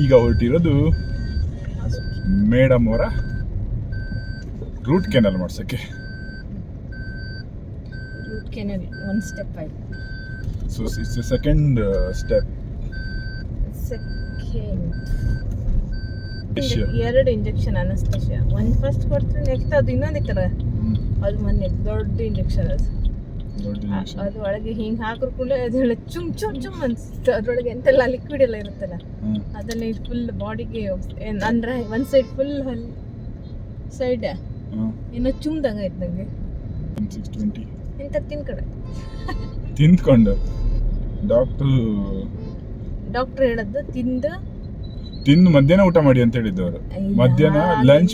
ಈಗ ಹೊರಟಿರೋದು ಮೇಡಮ್ ಅವರ root kennel ಮಾಡ್ಸೋಕ್ಕೆ. ರೂಟ್ ಕೆನಲ್ ಒಂದು ಸ್ಟೆಪ್ ಆಯ್ತು. So it's the second step. ಎರಡು ಇಂಜೆಕ್ಷನ್ ಅನಸ್ತೇಶಿಯಾ. ಒಂದು ಫಸ್ಟ್ ಕೊಡ್ತಾರೆ, ನೆಕ್ಸ್ಟ್ ಅದು ಇನ್ನೊಂದಿತ್ತಲ್ಲ, ಅದು ಮೊನ್ನೆ ದೊಡ್ಡ ಇಂಜೆಕ್ಷನ್. ಅದು ಒಳಗೆ ಹಿಂಗೆ ಹಾಕಿದ್ರು ಕೂಡ ಅದೆಲ್ಲ ಚುಮ್ ಚುಮ್ ಚುಮ್ ಅನ್ಸುತ್ತೆ. ಅದ್ರೊಳಗೆ ಎಂತೆಲ್ಲ ಲಿಕ್ವಿಡ್ ಎಲ್ಲ ಇರುತ್ತಲ್ಲ, ಅದನ್ನ ಫುಲ್ ಬಾಡಿಗೆ ಅಂದ್ರೆ ಒಂದು ಸೈಡ್ ಫುಲ್ ಸೈಡ್ ಏನೋ ಚುಮ್ದಂಗ ಆಯ್ತು ನಂಗೆ. 620 ಇಂಥ ತಿಂದ್ಕೊಂಡು ಡಾಕ್ಟ್ರು ಹೇಳದ್ದು ತಿಂದು ಮಧ್ಯಾಹ್ನ ಊಟ ಮಾಡಿ ಅಂತ ಹೇಳಿದ್ದವರು. ಮಧ್ಯಾಹ್ನ ಲಂಚ್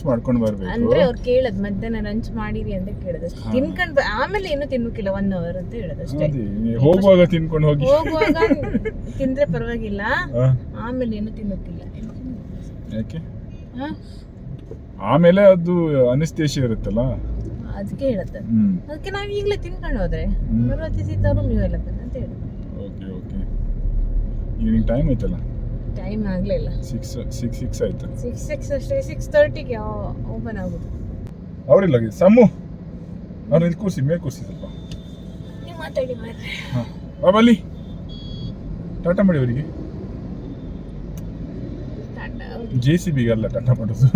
ಮಾಡ್ಕೊಂಡು ಬರ್ಬೇಕು ಅಂದ್ರೆ ಅವ್ರು ಕೇಳದ್ ಮಧ್ಯಾಹ್ನ ಲಂಚ್ ಮಾಡಿರಿ ಅಂತ ಕೇಳದ್. ತಿನ್ಕೊಂಡ್ ಆಮೇಲೆ ಏನು ತಿನ್ಬೇಕಿಲ್ಲ 1 hour ಅಂತ ಹೇಳೋದು ಅಷ್ಟೇ. ಹೋಗುವಾಗ ತಿನ್ಕೊಂಡು ಹೋಗುವಾಗ ತಿಂದ್ರೆ ಪರವಾಗಿಲ್ಲ, ಆಮೇಲೆ ಏನು ತಿನ್ಬೇಕಿಲ್ಲ. ಯಾಕೆ? ಆಮೇಲೆ ಅದು ಅನಸ್ತೇಶಿಯಾ ಇರುತ್ತಲ್ಲ, ಅದಕ್ಕೆ ಹೇಳತ್ತೆ. ಅದಕ್ಕೆ ನಾವು ಈಗಲೇ ತಿನ್ಕೊಂಡು ಹೋದ್ರೆ ಬರುವ ತಿಸಿತಾರು ನೀವೆಲ್ಲ ಅಂತ ಹೇಳಿ. Okay okay. ಈವ್ನಿಂಗ್ ಟೈಮ್ ಆಯ್ತಲ್ಲ? ಟೈಮ್ ಆಗಲಿಲ್ಲ. 6 ಆಯ್ತು. 6 ಅಷ್ಟೇ. 6:30ಗೆ ಓಪನ್ ಆಗೋದು. ಅವರಿಲ್ಲ ಸಮ್ಮು ಅವ್ರು ಇಲ್ಲಿ ಕೂರಿಸಿ, ಮೇಲೆ ಕೂರಿಸಿ ಸ್ವಲ್ಪ. ನೀವು ಮಾತಾಡಿ ಮಾರ್ರೆ. ಹಾಂ ಬಾಬಲ್ಲಿ ಟಾಟಾ ಮಾಡಿ ಅವರಿಗೆ. JCB ಅಲ್ಲ ಟಾಟಾ ಮಾಡೋದು,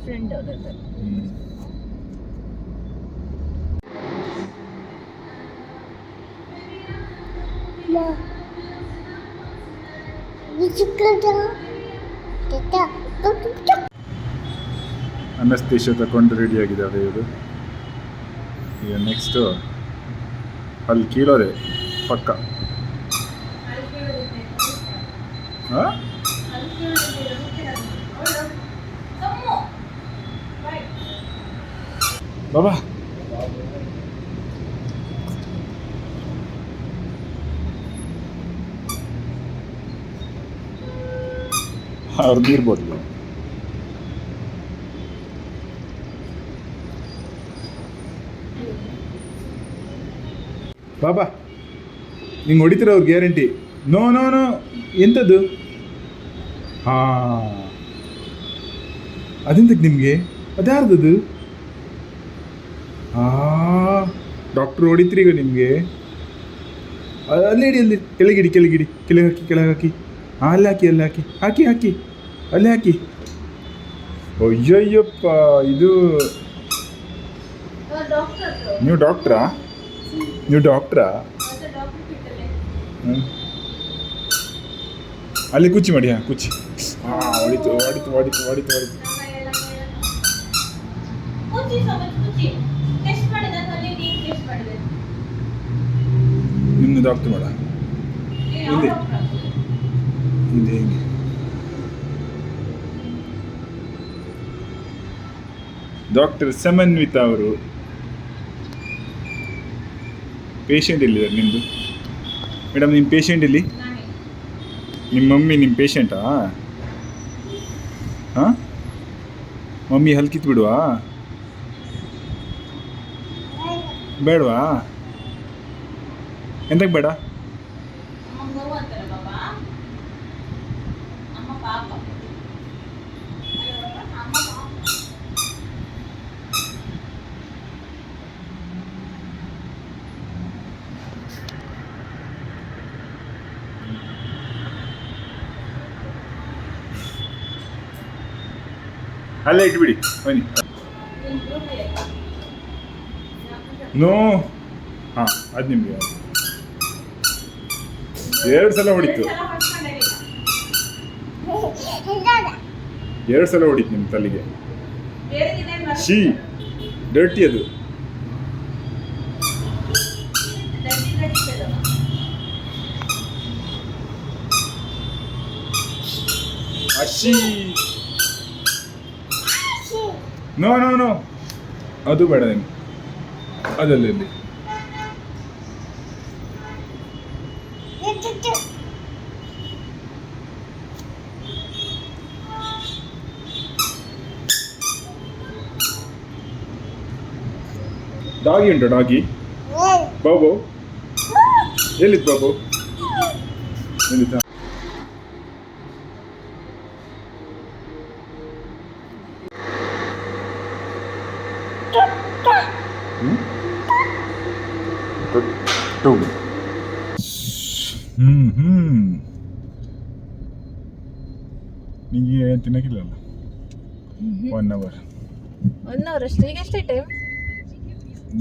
ಫ್ರೆಂಡ್ ಅವ್ರದ್ದು. ಅನಸ್ತೇಶಿಯಾ ತಗೊಂಡು ರೆಡಿ ಆಗಿದ್ದಾರೆ ಇವರು. ಈಗ ನೆಕ್ಸ್ಟು ಅಲ್ಲಿ ಕೀಳೋದೆ ಪಕ್ಕ. ಹಾಂ ಬಾಬಾ ಅವ್ರ ನೀರು ಬೋಟ್ಲು. ಬಾಬಾ ನಿಂಗೆ ಹೊಡಿತೀರ ಅವ್ರು ಗ್ಯಾರಂಟಿ. ನೋ ನೋ ನೋ ಎಂಥದ್ದು? ಹಾಂ ಅದೆಂತಕ್ಕೆ ನಿಮಗೆ? ಅದ್ಯಾರ್ದದು? ಡಾಕ್ಟ್ರು ಹೊಡಿತೀರಿ ಈಗ ನಿಮಗೆ. ಅಲ್ಲಿ ಇಡಿ, ಅಲ್ಲಿ ಕೆಳಗಿಡಿ ಕೆಳಗಿಡಿ, ಕೆಳಗೆ ಹಾಕಿ ಅಲ್ಲಿ ಹಾಕಿ ಅಲ್ಲಿ ಹಾಕಿ. ಅಯ್ಯಯ್ಯಪ್ಪ, ಇದು ನೀವು ಡಾಕ್ಟ್ರಾ? ಅಲ್ಲಿ ಕುಚ್ಚಿ ಮಾಡಿ. ಕುಚ್ಚಿ. ಹೊಡಿತು. ನಿಮ್ದು ಡಾಕ್ಟರ್ ಮಾಡ ಇಲ್ಲಿ ಹಿಂಗೆ. ಡಾಕ್ಟರ್ ಸಮನ್ವಿತಾ ಅವರು. ಪೇಷಂಟ್ ಎಲ್ಲಿದ್ದಾರೆ ನಿಮ್ಮದು? ಮೇಡಮ್ ನಿಮ್ಮ ಪೇಷಂಟ್ ಇಲ್ಲಿ? ನಿಮ್ಮ ಮಮ್ಮಿ ನಿಮ್ಮ ಪೇಷಂಟಾ? ಹಾಂ, ಮಮ್ಮಿ ಹಲ್ ಕಿತ್ತು ಬಿಡುವಾ? ಬೇಡವಾ? ಎಂತಕ್ಕೆ ಬೇಡ? ಅಲ್ಲೇ ಇಟ್ಬಿಡಿ ಬನ್ನಿ. ನೋ ಹಾಂ, ಅದು ನಿಮಗೆ 2 ಸಲ ಹೊಡಿತು. 2 ಸಲ ಹೊಡಿತು ನಿಮ್ಮ ತಲೆಗೆ. ಶೀ ಡರ್ಟಿ ಅದು. ಅಶಿ. ನೋ ನೋ ನೋ, ಅದು ಬೇಡ ನಿಮ್ಗೆ. ಅದರಲ್ಲಿ ಡಾಗಿ ಉಂಟು, ಡಾಗಿ ಬಾಬು. ಎಲ್ಲಿತ್ತು ಬಾಬು ಎಲ್ಲಿದ್ದ ನಿಮಗೆ ತಿನ್ನಕ್ಕಿಲ್ಲಲ್ಲ 1 hour 1 hour ಅಷ್ಟೇ. ಈಗ ಎಷ್ಟೇ ಟೈಮ್?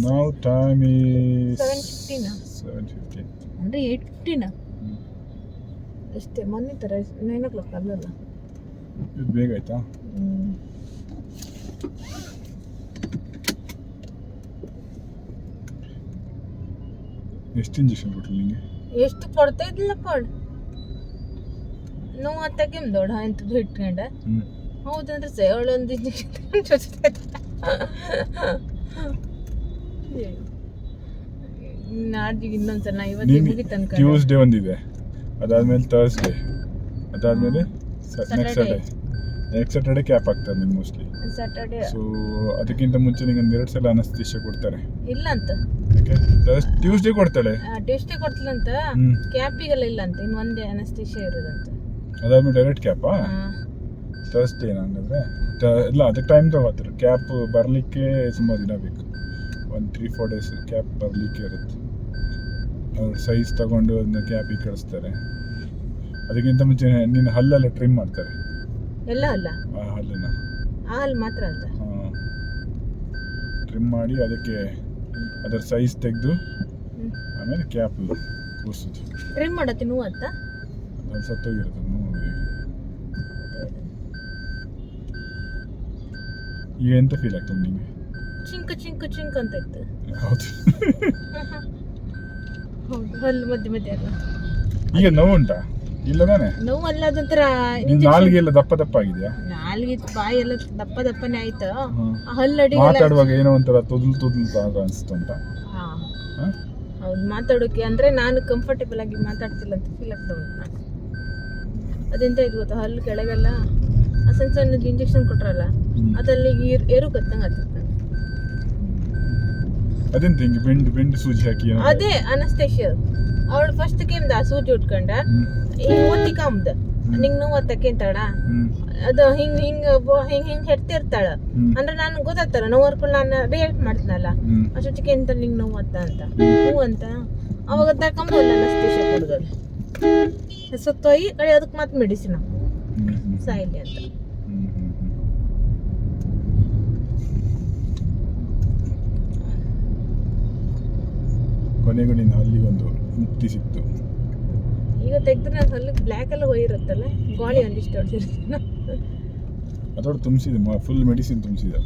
now time is 7:15 7:15 ಅಂದರೆ 8:15 ಅಷ್ಟೇ. ಮೊನ್ನೆ ಥರ 9 o'clock ಅಲ್ಲಲ್ಲ. ಇದು ಬೇಗ ಆಯ್ತಾ? ಎಷ್ಟು ಇಂಜೆಕ್ಷನ್ ಕೊಟ್ಟರು ನಿಮಗೆ? ಎಷ್ಟು ಕೊಡ್ತಾ ಇದ್ದಿಲ್ಲ ಕೊಡ್ ನೋವು ಅತ್ತಾಗೆ ದೊಡ್ಡ ಇಂಥದ್ದು ಇಟ್ಕೊಂಡೆ. ಹೌದಂದ್ರೆ ಸೇವಳೊಂದು ಇಂಜೆಕ್ಷನ್ ನಾಡಿಗೆ ಇನ್ನೊಂದ್ಸಲ ಇವತ್ತು ಮುಗಿತು ಅನ್ಕೊಂಡು. ಟ್ಯೂಸ್ಡೇ ಒಂದಿದೆ, ಅದಾದ್ಮೇಲೆ ಥರ್ಸ್ಡೇ, ಅದಾದ್ಮೇಲೆ ನೆಕ್ಸ್ಟ್ ಸ್ಯಾಟರ್ಡೇ ಕ್ಯಾಪ್ ಆಗ್ತದೆ ನಿಮ್ಗೆ ಮೋಸ್ಟ್ಲಿ. ಸ್ಯಾಟರ್ಡೇ. ಸೊ ಅದಕ್ಕಿಂತ ಮುಂಚೆ ನಿಂಗೆ 2 ಸಲ ಅನಸ್ತೀಶಿಯಾ ಕೊಡ್ತಾರೆ. ಇಲ್ಲ ಅಂತ ಟ್ಯೂಸ್ಡೇ ಕೊಡ್ತಾಳೆ. ಟ್ಯೂಸ್ಡೇ ಕೊಡ್ತಿಲ್ಲಂತ, ಕ್ಯಾಪಿಗೆಲ್ಲ ಇಲ್ಲ ಅಂತ, ಇನ್ನು ಒಂದೇ ಅನಸ್ತೀಶಿಯಾ ಇರೋದಂತ. ಅದಾದ್ಮೇಲೆ ಡೈರೆಕ್ಟ್ ಕ್ಯಾಪಾ? ಥರ್ಸ್ಡೇ ಹಂಗಂದ್ರೆ ಇಲ್ಲ, ಅದಕ್ಕೆ ಟೈಮ್ ತಗೋತಾರೆ. ಕ್ಯಾಪ್ ಬರಲಿಕ್ಕೆ ಸುಮಾರು ದಿನ ಬೇಕು, 1-3-4 days ಕ್ಯಾಪ್ ಬರಲಿಕ್ಕೆ ಇರುತ್ತೆ. ಅವ್ರು ಸೈಜ್ ತಗೊಂಡು ಅದನ್ನ ಕ್ಯಾಪಿಗೆ ಕಳಿಸ್ತಾರೆ. ಅದಕ್ಕಿಂತ ಮುಂಚೆ ನಿನ್ನ ಹಲ್ಲೆಲ್ಲ ಟ್ರಿಮ್ ಮಾಡ್ತಾರೆ. ಎಲ್ಲ ಅಲ್ಲ, ಆ ಹಲ್ಲನ್ನ ಆ ಹಲ್ಲು ಮಾತ್ರ ಅಂತ ಟ್ರಿಮ್ ಮಾಡಿ ಅದಕ್ಕೆ ಅದರ ಸೈಜ್ ತೆಗೆದು ಆಮೇಲೆ ಕ್ಯಾಪ್ ಕೂರಿಸೋದು. ಟ್ರಿಮ್ ಮಾಡತ್ತೆ ನೋವು ಅಂತ ಅದು ಸತ್ತೋಗಿರುತ್ತೆ ನೋಡಿ. ಈಗ ಎಂತ ಫೀಲ್ ಆಗ್ತದೆ ನಿಮಗೆ? ಚಿಂಕ್ ಚಿಂಕ್ ಚಿಂಕ್ ಅಂತ ಇತ್ತು. ಹೌದು ಹೌದು, ಹಲ್ಲು ಮಧ್ಯೆ ಮಧ್ಯೆ ಅಲ್ಲ. ಈಗ ನೋವು ಉಂಟಾ? ಇಲ್ಲ ತಾನೆ? ನೋವು ಅಲ್ಲ, ಅದೊಂಥರ ನಾಲ್ಗೆ ಎಲ್ಲ ದಪ್ಪ ದಪ್ಪ ಆಗಿದೆಯಾ? ನಾಲ್ಗೆ ಬಾಯಿ ಎಲ್ಲ ದಪ್ಪ ದಪ್ಪನೇ ಆಯ್ತು. ಹಲ್ಲಡಿ ಮಾತಾಡುವಾಗ ಏನೋ ಒಂಥರ ತೊದಲು ಅನಿಸ್ತುಂಟ. ಹೌದು, ಮಾತಾಡೋಕೆ ಅಂದ್ರೆ ನಾನು ಕಂಫರ್ಟೇಬಲ್ ಆಗಿ ಮಾತಾಡ್ತಿಲ್ಲ ಅಂತ ಫೀಲ್ ಆಗ್ತಾ ಉಂಟು ನಾನು. ಅದೆಂತ ಇದು ಗೊತ್ತಾ, ಹಲ್ಲು ಕೆಳಗೆಲ್ಲ ಸಣ್ಣ ಸಣ್ಣದು ಇಂಜೆಕ್ಷನ್ ಕೊಟ್ರಲ್ಲ, ಅದಲ್ಲಿ ಏರು ಕತ್ತಂಗೆ ಆಗ್ತದೆ. ಅದೆಂತ ಹಿಂಗೆ ಬೆಂಡು ಸೂಜಿ ಹಾಕಿ ಅದೇ ಅನಸ್ತೇಶಿಯಾ. ಅವಳು ಫಸ್ಟ್ ಕೇಮ್ದ ಸೂಜಿ ಉಟ್ಕೊಂಡ ಹಿಂಗೆ ಒತ್ತಿ ಕಾಮ್ದ ನಿಂಗೆ ನೋವು ತಕ್ಕಂತಾಳ. ಅದು ಹಿಂಗ್ ಹಿಂಗ್ ಹಿಂಗ್ ಹಿಂಗ್ ಹೆಡ್ತಿರ್ತಾಳ ಅಂದ್ರೆ ನಾನು ಗೊತ್ತಾಗ್ತಾರ ನೋವು ವರ್ಕೊಂಡು ನಾನು ರಿಯಾಕ್ಟ್ ಮಾಡ್ತೀನಲ್ಲ, ಅಷ್ಟೊತ್ತಿಗೆ ಎಂತ ನಿಂಗೆ ನೋವು ಅಂತ ಹೂ ಅಂತ ಅವಾಗ ತಕೊಂಬಲ್ಲ ಅನಸ್ತೇಶಿಯಾ ಕೊಡೋದಲ್ಲ. ಸತ್ತೋಯಿ ಕಡೆ ಅದಕ್ಕೆ ಮತ್ತೆ ಮೆಡಿಸಿನ್ ಸಾಯಿಲಿ ಅಂತ. ಕೊನೆಗೂ ನಿನ್ನ ಹಲ್ಲಿಗೊಂದು ಮುಕ್ತಿ ಸಿಕ್ತು. ಈಗ ತೆಗೆದ್ರೆ ನನ್ನ ಹಲ್ಲಿಗೆ ಬ್ಲ್ಯಾಕ್ ಎಲ್ಲ ಹೋಗಿರುತ್ತಲ್ಲ, ಗಾಳಿ ಒಂದಿಷ್ಟು ಹೊಡೆದಿರ್ತೀನಿ. ಅದೊಟ್ಟು ತುಂಬಿಸಿದೆ, ಫುಲ್ ಮೆಡಿಸಿನ್ ತುಂಬಿಸಿದೆ.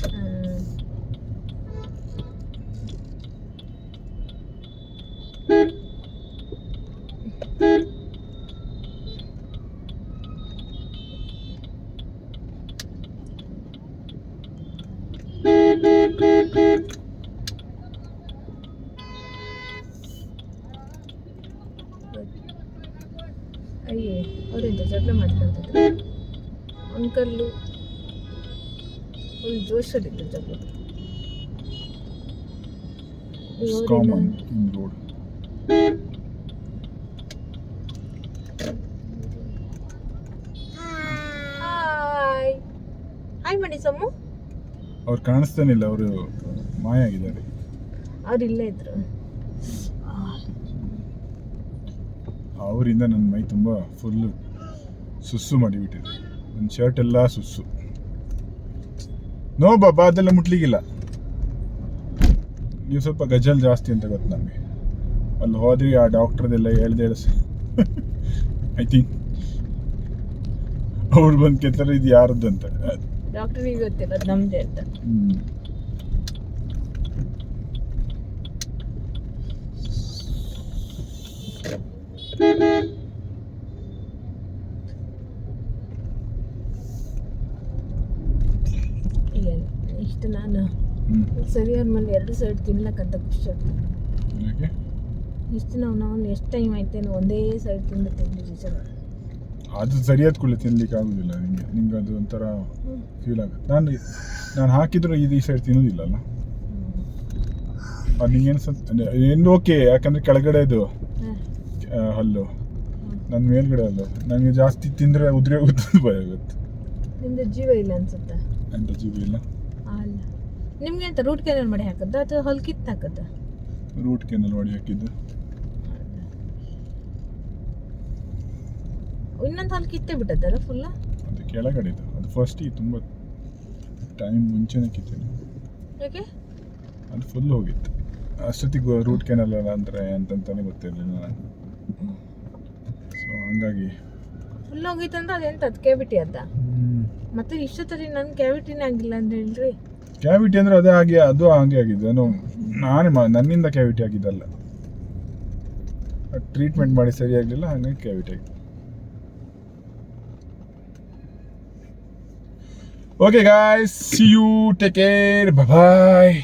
ಅಯ್ಯೇ, ಅವರೆಂತ ಜಗಳ ಮಾಡ್ಕೊಂತಿದ್ರು. ಅಂಕಲ್ಲು ಫುಲ್ ಜೋಶಲ್ಲಿತ್ತು ಜಗಳ. ಹಾಯ್ ಮಾಡಿ ಸಮ್ಮು. ಅವ್ರು ಕಾಣಿಸ್ತಾನಿಲ್ಲ, ಅವರು ಮಾಯ ಆಗಿದ್ದಾರೆ. ಅವ್ರು ಇಲ್ಲೇ ಇದ್ರು. ಅವರಿಂದ ನನ್ನ ಮೈ ತುಂಬ ಫುಲ್ಲು ಸುಸ್ಸು ಮಾಡಿಬಿಟ್ಟಿದೆ. ನನ್ನ ಶರ್ಟ್ ಎಲ್ಲ ಸುಸ್ಸು. ನೋ ಬಾಬಾ, ಅದೆಲ್ಲ ಮುಟ್ಲಿಕ್ಕಿಲ್ಲ. ನೀವು ಸ್ವಲ್ಪ ಗಜಲ್ ಜಾಸ್ತಿ ಅಂತ ಗೊತ್ತು ನಮಗೆ. ಅಲ್ಲಿ ಹೋದ್ರಿ ಆ ಡಾಕ್ಟ್ರದೆಲ್ಲ ಹೇಳ್ದೆ ಐ ಥಿಂಕ್ ಅವ್ರು ಬಂದು ಕೆತ್ತಾರೆ ಇದು ಯಾರದ್ದು ಅಂತ. ಡಾಕ್ಟ್ರಿಗೆ ಗೊತ್ತಿಲ್ಲ, ಅದು ನಮ್ಮದೇ ಅಂತ. ಇಷ್ಟು ನಾನು ಸರಿಯಾದ ಮೇಲೆ 2 ಸೈಡ್ ತಿನ್ಲಕ್ಕಂತ ಖುಷಿ ಆಗ್ತದೆ. ಇಷ್ಟು ನಾವು ಎಷ್ಟು ಟೈಮ್ ಆಯ್ತೇನೋ ಒಂದೇ ಸೈಡ್ ತಿಂದಿದ್ದೀವಿ ಸರ್. ಅದು ಸರಿಯಾದ ಕೂಡಲೇ ತಿನ್ಲಿಕ್ಕೆ ಆಗೋದಿಲ್ಲ ನಿಂಗೆ ಅದು ಒಂಥರ ಫೀಲ್ ಆಗುತ್ತೆ. ನಾನು ಹಾಕಿದ್ರು ಈ ಸೈಡ್ ತಿನ್ನೋದಿಲ್ಲಲ್ಲ, ಅದು ನಿಂಗೇನು ಏನು ಓಕೆ, ಯಾಕಂದರೆ ಕೆಳಗಡೆ ಇದು ಹಲ್ಲು ನನ್ನ ಮೇಲ್ಗಡೆ ಹಲ್ಲು ನನಗೆ ಜಾಸ್ತಿ ತಿಂದರೆ ಉದುರಿ ಹೋಗುತ್ತೆ ಭಯ ಆಗುತ್ತೆ. ನಿಮ್ದು ಜೀವ ಇಲ್ಲ ಅನ್ಸುತ್ತೆ. ಅಂತ ಜೀವ ಇಲ್ಲ. ಅಲ್ಲ ನಿಮ್ಗೆ ಅಂತ ರೂಟ್ ಕೆನಲ್ ಮಾಡಿ ಹಾಕದ್ದ ಅಥವಾ ಹೊಲ್ ಕಿತ್ತು ಹಾಕದ್ದ? ರೂಟ್ ಕೆನಲ್ ಮಾಡಿ ಹಾಕಿದ್ದು. ಇನ್ನೊಂದು ಹೊಲ್ ಕಿತ್ತೇ ಬಿಟ್ಟದ್ದಲ್ಲ ಫುಲ್ಲ? ಅದು ಕೆಳಗಡೆ ಇದು, ಅದು ಫಸ್ಟಿಗೆ ತುಂಬ ಟೈಮ್ ಮುಂಚೆನೇ ಕಿತ್ತಿದ್ದು. ಯಾಕೆ? ಅದು ಫುಲ್ ಹೋಗಿತ್ತು ಅಷ್ಟೊತ್ತಿಗೆ. ರೂಟ್ ಕೆನಲ್ ಅಲ್ಲ ಅಂದರೆ ಅಂತಂತಾನೆ ಗೊತ್ತಿರಲಿಲ್ಲ ನನಗೆ. ಸೊ ಹಂಗಾಗಿ ಫುಲ್ ಹೋಗಿತ್ತು ಅಂದ್ರೆ ಅದೆಂತ ಅದು ಕ್ಯಾವಿಟಿ ಅದ? ಮತ್ತೆ ಇಷ್ಟೊತ್ತಲ್ಲಿ ನನ್ನ ಕ್ಯಾವಿಟಿನೇ ಆಗಿಲ್ಲ ಅಂತ ಹೇಳ್ರಿ. ಕ್ಯಾವಿಟಿ ಅಂದರೆ ಅದೇ ಹಾಗೆ, ಅದು ಹಾಗೆ ಆಗಿದೆ. ನನ್ನಿಂದ ಕ್ಯಾವಿಟಿ ಆಗಿದ್ದಲ್ಲ, ಟ್ರೀಟ್ಮೆಂಟ್ ಮಾಡಿ ಸರಿ ಆಗಲಿಲ್ಲ, ಹಾಗಾಗಿ ಕ್ಯಾವಿಟಿ ಆಗಿದೆ. Okay guys, see you, take care, bye.